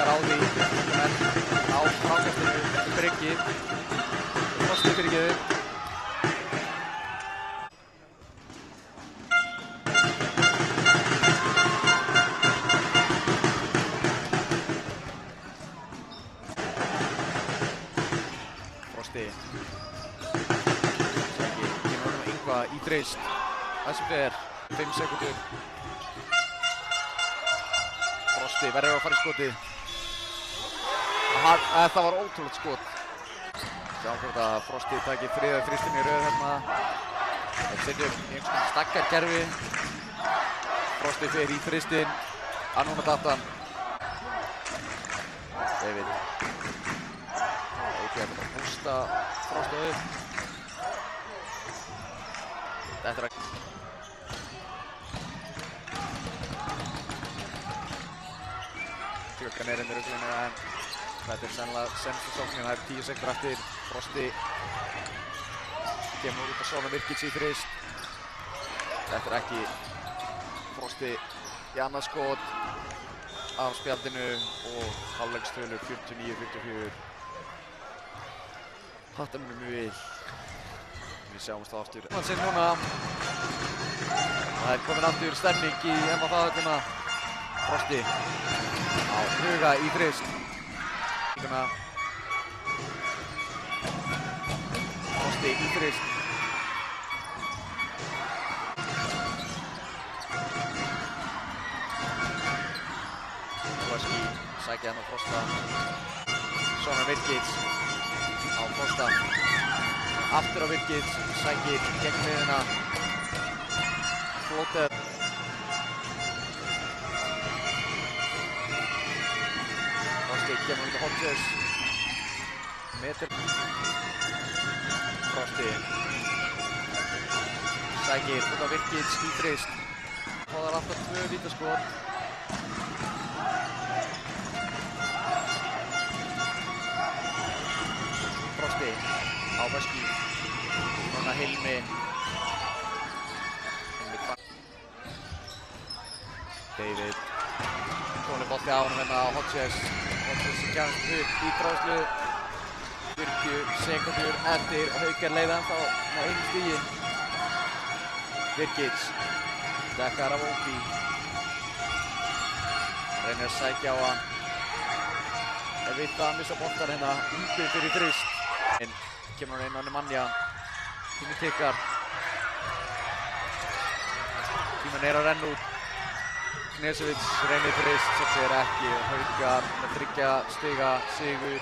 er á því, menn á frákastinu, Bryggi, Frosti fyrirgefðu. Frosti, Sæki, kemur honum Yngva í dreist, þessum fer, 5 sekúndur. Frosti verður að fara í skotið. Það var ótrúlegt skot. Sjáum hvort að Frosti taki þriðja þristinn í röð hérna. Það setjum í einhvers konar stakkarkerfi. Frosti fer í þristinn. Núna datt hann. David. Ok, að pústa Frosti upp. Þetta er að... Klukkan er inn í ruglinu en þetta er sennilega senstu sóknin. Það er 10 sekúndur eftir. Frosti kemur út að svona Virkic í þrist. Þetta er ekki Frosti í annað skot af spjaldinu og hálfleikstölu 49-44. Þetta munum mjög vel. Við sjáumst það aftur. Það er núna. Það er komin aftur stemning í MFA-höllina. Frosti á Huga í þrist. Frosti í þrist. Kovaski sækja hann á Frosta. Svona Virkic á Frosta. Aftur á Virkic, sækir gegn miðuna. Flóter. Frosti kemur út á Hodges. Meter. Frosti. Sækir út á Virkic í þrist. Það er alltaf 2 vítaskot. Frosti á Veski. Núna Hilmi. David. Tónið bolti á honum hérna á Hodges. Hodges sem kemst upp í dráðslu. 40 sekúndur eftir og Haukar leiða ennþá með 1 stigi. Virkic. Dekkar af Óbi. Hann reynir að sækja á hann. Það er vitt að missa boltar hérna. Yngvi fyrir þrist. Kemur hann inn á Nemanja. Tími tikkar. Tíminn er að renna út. Knežević reynir þrist sem fer ekki og Haukar með 3 stiga sigur.